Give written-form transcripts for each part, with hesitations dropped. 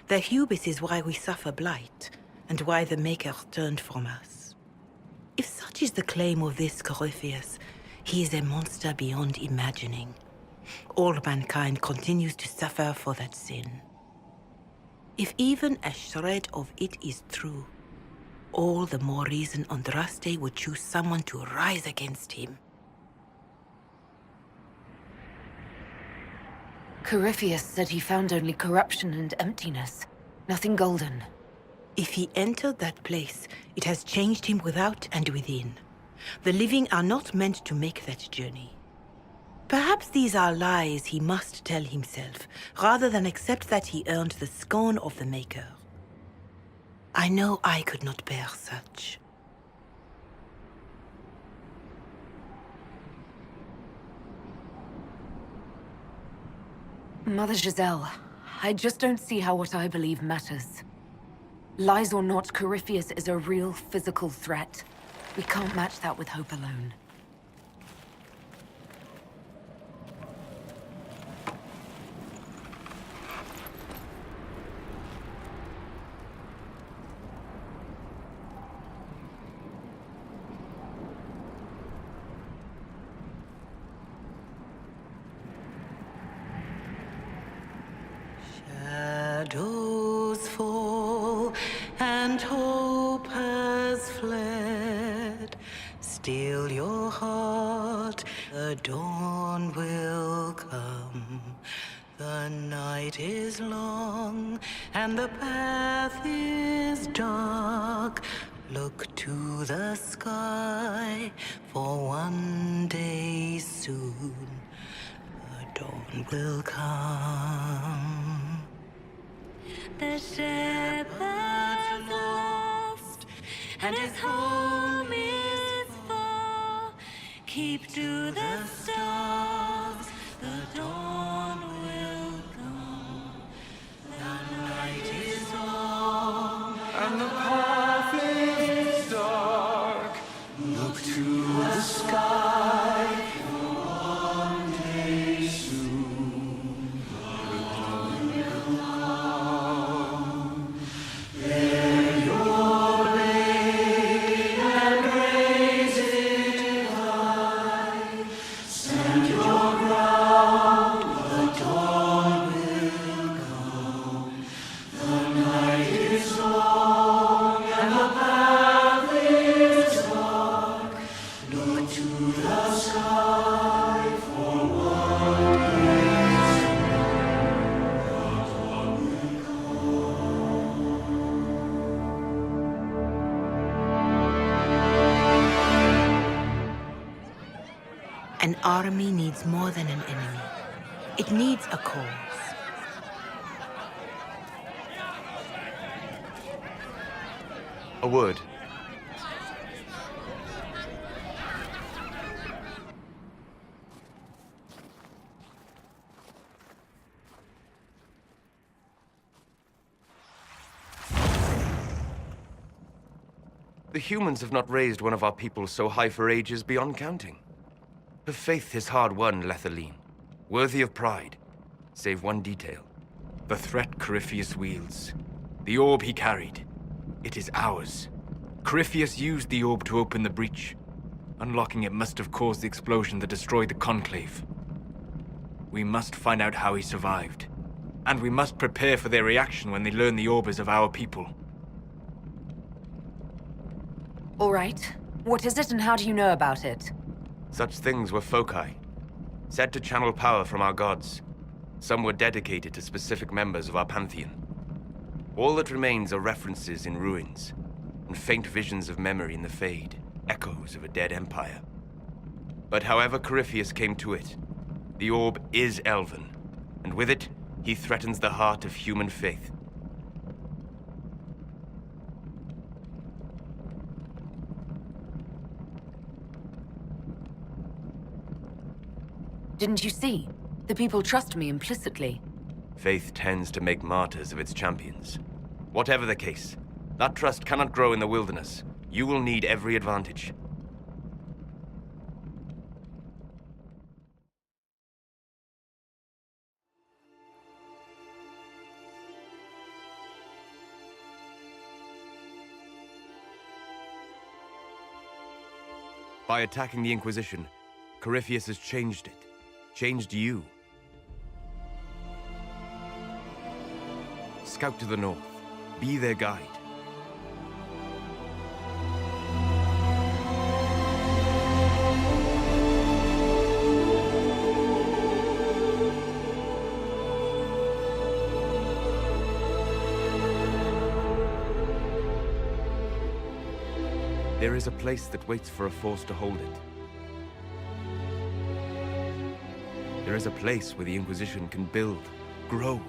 Their hubris is why we suffer blight, and why the Maker turned from us. If such is the claim of this Corypheus, he is a monster beyond imagining. All mankind continues to suffer for that sin. If even a shred of it is true, all the more reason Andraste would choose someone to rise against him. Corypheus said he found only corruption and emptiness. Nothing golden. If he entered that place, it has changed him without and within. The living are not meant to make that journey. Perhaps these are lies he must tell himself, rather than accept that he earned the scorn of the Maker. I know I could not bear such. Mother Giselle, I just don't see how what I believe matters. Lies or not, Corypheus is a real physical threat. We can't match that with hope alone. Shadows fall and hope has fled. Still your heart, the dawn will come. The night is long and the path is dark. Look to the sky, for one day soon the dawn will come. The shepherd's lost, and his home is far. Keep to the stars, the dawn will come. The night is long, and the path is dark. Look to the sky, for one day soon the dawn will come. Bear your blade and raise it high. Stand your ground, the dawn will come. The night is long and the path is dark. Look to the sky, for one day soon the dawn will come. An army needs more than an enemy. It needs a cause. A word. The humans have not raised one of our people so high for ages beyond counting. Her faith is hard-won, Lethaline, worthy of pride, save one detail. The threat Corypheus wields. The orb he carried. It is ours. Corypheus used the orb to open the breach. Unlocking it must have caused the explosion that destroyed the Conclave. We must find out how he survived. And we must prepare for their reaction when they learn the orb is of our people. All right. What is it and how do you know about it? Such things were foci, said to channel power from our gods. Some were dedicated to specific members of our pantheon. All that remains are references in ruins, and faint visions of memory in the Fade, echoes of a dead empire. But however Corypheus came to it, the orb is elven, and with it, he threatens the heart of human faith. Didn't you see? The people trust me implicitly. Faith tends to make martyrs of its champions. Whatever the case, that trust cannot grow in the wilderness. You will need every advantage. By attacking the Inquisition, Corypheus has changed it. Changed you. Scout to the north. Be their guide. There is a place that waits for a force to hold it. There is a place where the Inquisition can build, grow.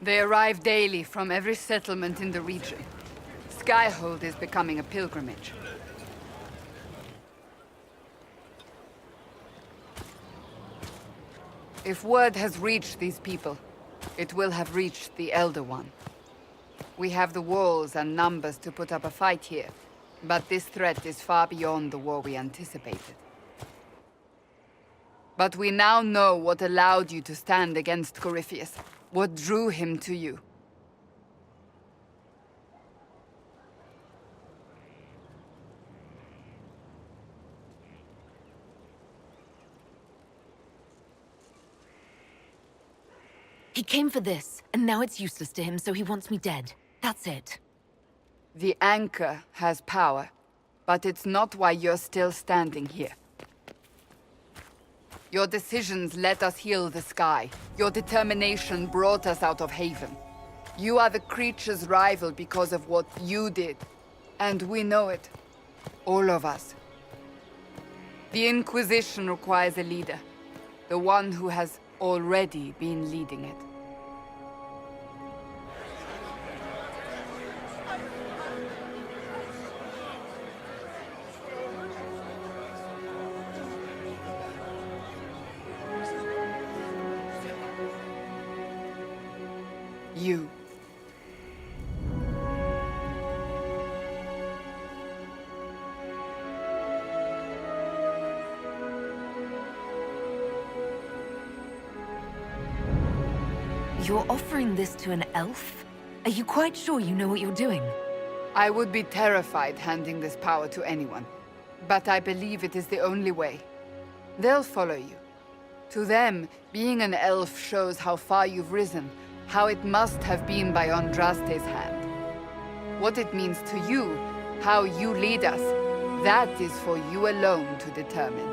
They arrive daily from every settlement in the region. Skyhold is becoming a pilgrimage. If word has reached these people, it will have reached the Elder One. We have the walls and numbers to put up a fight here, but this threat is far beyond the war we anticipated. But we now know what allowed you to stand against Corypheus. What drew him to you? He came for this, and now it's useless to him, so he wants me dead. That's it. The Anchor has power, but it's not why you're still standing here. Your decisions let us heal the sky. Your determination brought us out of Haven. You are the creature's rival because of what you did. And we know it. All of us. The Inquisition requires a leader. The one who has already been leading it. You. You're offering this to an elf? Are you quite sure you know what you're doing? I would be terrified handing this power to anyone, but I believe it is the only way. They'll follow you. To them, being an elf shows how far you've risen, how it must have been by Andraste's hand. What it means to you, how you lead us, that is for you alone to determine.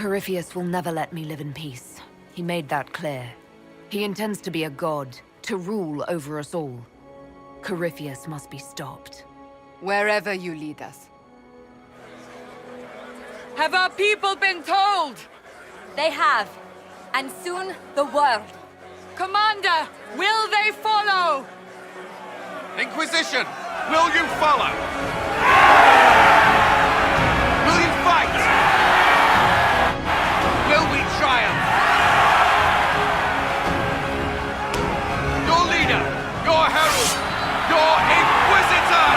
Corypheus will never let me live in peace. He made that clear. He intends to be a god, to rule over us all. Corypheus must be stopped. Wherever you lead us. Have our people been told? They have. And soon, the world. Commander, will they follow? Inquisition, will you follow? Will you fight? Will we triumph? Your leader, your herald, your Inquisitor!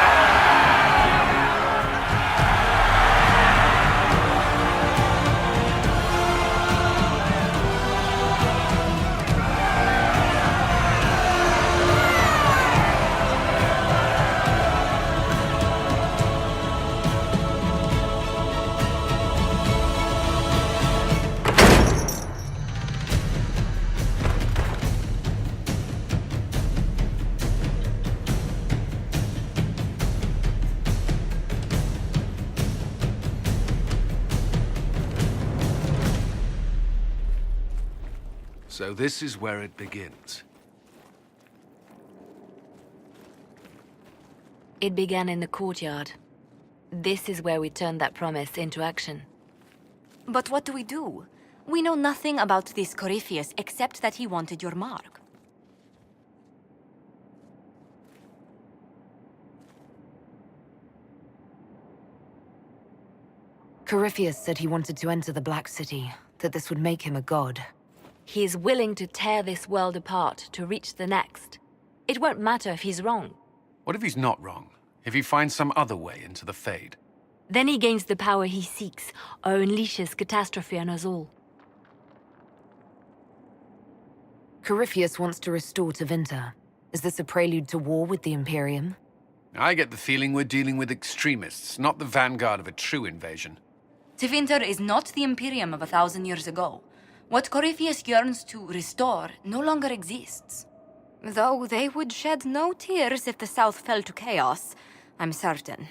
So this is where it begins. It began in the courtyard. This is where we turned that promise into action. But what do we do? We know nothing about this Corypheus except that he wanted your mark. Corypheus said he wanted to enter the Black City, that this would make him a god. He is willing to tear this world apart to reach the next. It won't matter if he's wrong. What if he's not wrong? If he finds some other way into the Fade? Then he gains the power he seeks, or unleashes catastrophe on us all. Corypheus wants to restore Tevinter. Is this a prelude to war with the Imperium? I get the feeling we're dealing with extremists, not the vanguard of a true invasion. Tevinter is not the Imperium of 1,000 years ago. What Corypheus yearns to restore no longer exists. Though they would shed no tears if the South fell to chaos, I'm certain.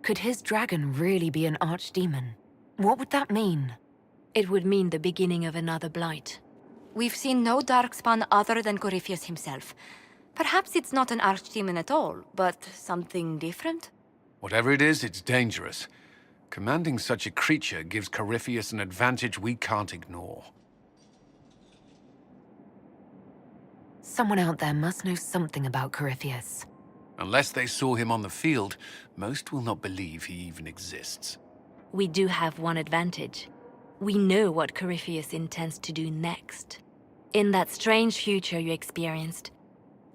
Could his dragon really be an archdemon? What would that mean? It would mean the beginning of another blight. We've seen no darkspawn other than Corypheus himself. Perhaps it's not an archdemon at all, but something different? Whatever it is, it's dangerous. Commanding such a creature gives Corypheus an advantage we can't ignore. Someone out there must know something about Corypheus. Unless they saw him on the field, most will not believe he even exists. We do have one advantage. We know what Corypheus intends to do next. In that strange future you experienced,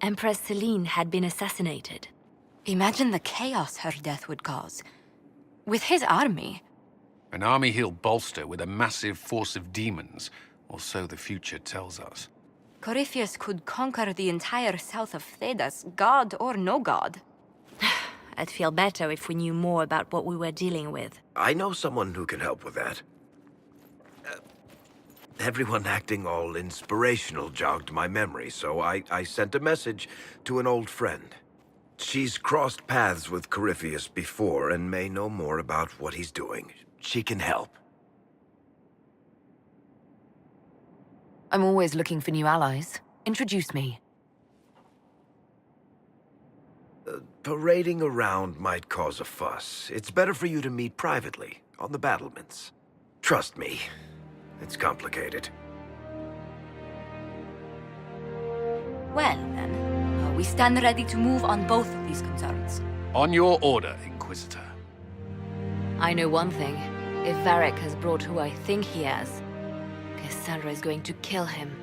Empress Selene had been assassinated. Imagine the chaos her death would cause. With his army. An army he'll bolster with a massive force of demons, or so the future tells us. Corypheus could conquer the entire south of Thedas, god or no god. I'd feel better if we knew more about what we were dealing with. I know someone who can help with that. Everyone acting all inspirational jogged my memory, so I sent a message to an old friend. She's crossed paths with Corypheus before and may know more about what he's doing. She can help. I'm always looking for new allies. Introduce me. Parading around might cause a fuss. It's better for you to meet privately, on the battlements. Trust me, it's complicated. Well, then, we stand ready to move on both of these concerns. On your order, Inquisitor. I know one thing. If Varric has brought who I think he has, Cassandra is going to kill him.